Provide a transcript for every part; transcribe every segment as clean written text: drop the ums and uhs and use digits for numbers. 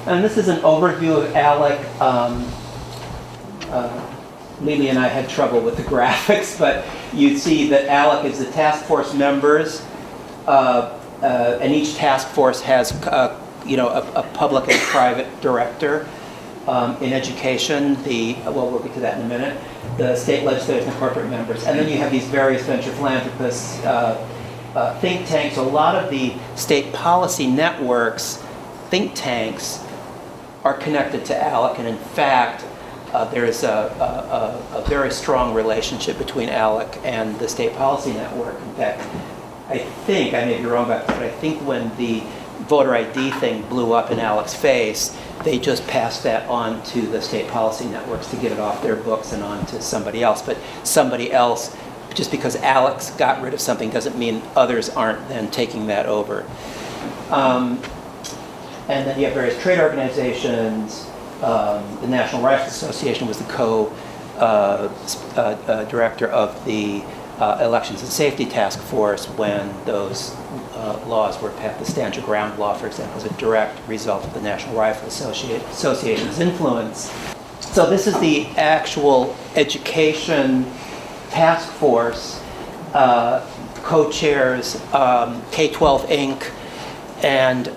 And this is an overview of ALEC. Lily and I had trouble with the graphics, but you see that ALEC is the task force members, and each task force has a public and private director. In education, we'll get to that in a minute, the state legislators and corporate members. And then you have these various venture philanthropists, think tanks. A lot of the state policy networks, think tanks, are connected to ALEC, and in fact, there is a very strong relationship between ALEC and the state policy network. In fact, I may be wrong about that, but I think when the voter ID thing blew up in ALEC's face, they just passed that on to the state policy networks to get it off their books and on to somebody else. But somebody else, just because ALEC's got rid of something doesn't mean others aren't then taking that over. And then you have various trade organizations. The National Rifle Association was the co-director of the Elections and Safety Task Force when those laws were passed. The Stand Your Ground law, for example, is a direct result of the National Rifle Association's influence. So this is the actual education task force, co-chairs K-12 Inc. and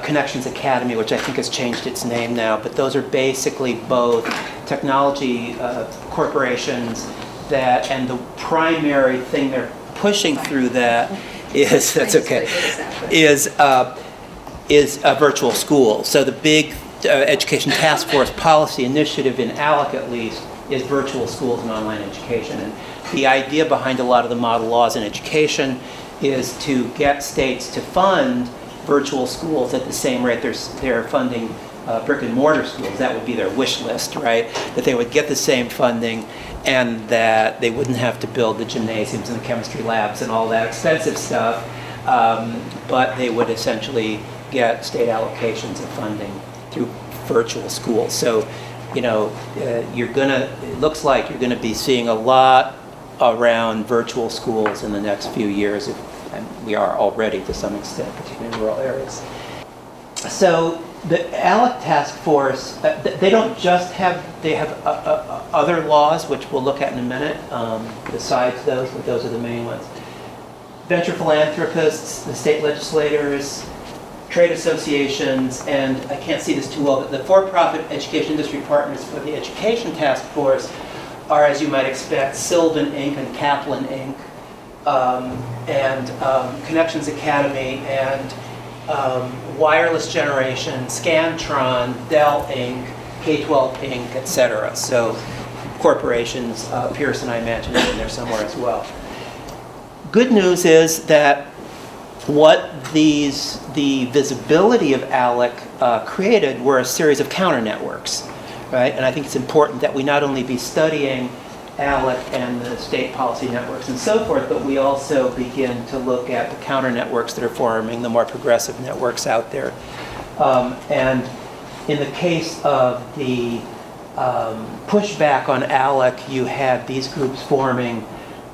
Connections Academy, which I think has changed its name now, but those are basically both technology corporations and the primary thing they're pushing through that is a virtual school. So the big education task force policy initiative in ALEC, at least, is virtual schools and online education. And the idea behind a lot of the model laws in education is to get states to fund virtual schools at the same rate they're funding brick and mortar schools. That would be their wish list, right? That they would get the same funding and that they wouldn't have to build the gymnasiums and the chemistry labs and all that expensive stuff, but they would essentially get state allocations of funding through virtual schools. So, it looks like you're gonna be seeing a lot around virtual schools in the next few years, and we are already to some extent, particularly in rural areas. So the ALEC task force, they don't just have, they have other laws, which we'll look at in a minute, besides those, but those are the main ones. Venture philanthropists, the state legislators, trade associations, and I can't see this too well, but the for-profit education industry partners for the education task force are, as you might expect, Sylvan Inc. and Kaplan Inc., and Connections Academy, and Wireless Generation, Scantron, Dell Inc., K-12 Inc., etc. So corporations, Pearson, I imagine, is in there somewhere as well. Good news is that what the visibility of ALEC created were a series of counter networks, right? And I think it's important that we not only be studying ALEC and the state policy networks and so forth, but we also begin to look at the counter networks that are forming, the more progressive networks out there. And in the case of the pushback on ALEC, you had these groups forming.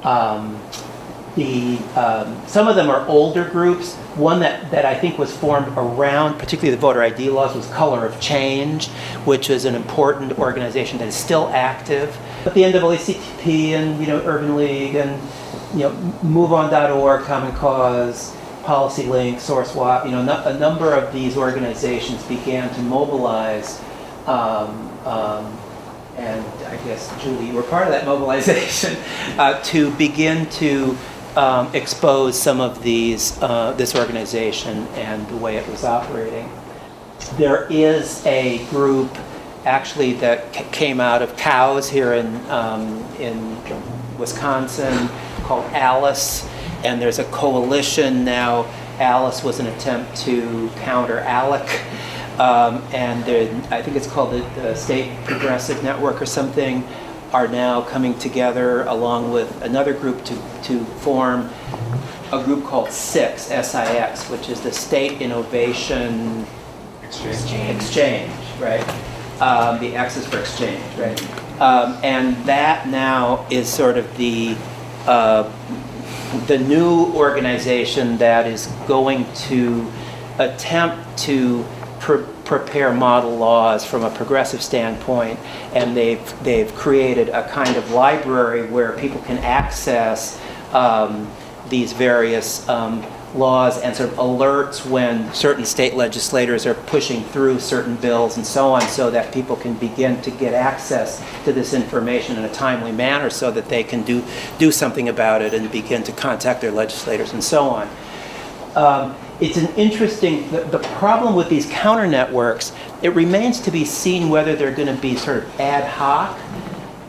Some of them are older groups. One that I think was formed around, particularly the voter ID laws, was Color of Change, which is an important organization that is still active. But the NAACP and Urban League and MoveOn.org, Common Cause, Policy Link, SourceWatch, a number of these organizations began to mobilize. And I guess, Julie, you were part of that mobilization to begin to expose some of this organization and the way it was operating. There is a group actually that came out of cows here in Wisconsin called ALICE, and there's a coalition now. ALICE was an attempt to counter ALEC, and I think it's called the State Progressive Network or something, are now coming together along with another group to form a group called SIX, S-I-X, which is the State Innovation Exchange, right? The X is for exchange, right? And that now is sort of the new organization that is going to attempt to prepare model laws from a progressive standpoint, and they've created a kind of library where people can access these various laws and sort of alerts when certain state legislators are pushing through certain bills and so on, so that people can begin to get access to this information in a timely manner so that they can do something about it and begin to contact their legislators and so on. It's an interesting, the problem with these counter networks, it remains to be seen whether they're going to be sort of ad hoc,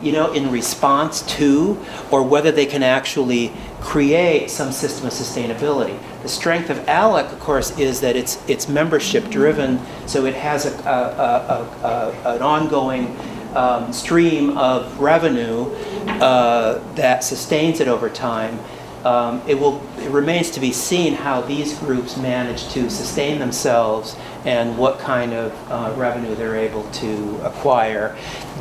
in response to, or whether they can actually create some system of sustainability. The strength of ALEC, of course, is that it's membership driven, so it has an ongoing stream of revenue that sustains it over time. It remains to be seen how these groups manage to sustain themselves and what kind of revenue they're able to acquire.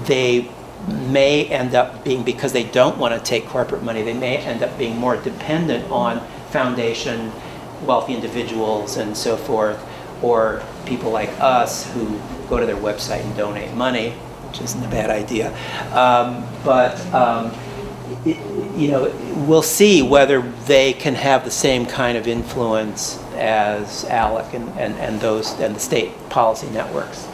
They may end up being, because they don't want to take corporate money, they may end up being more dependent on foundation, wealthy individuals and so forth, or people like us who go to their website and donate money, which isn't a bad idea. We'll see whether they can have the same kind of influence as ALEC and the state policy networks.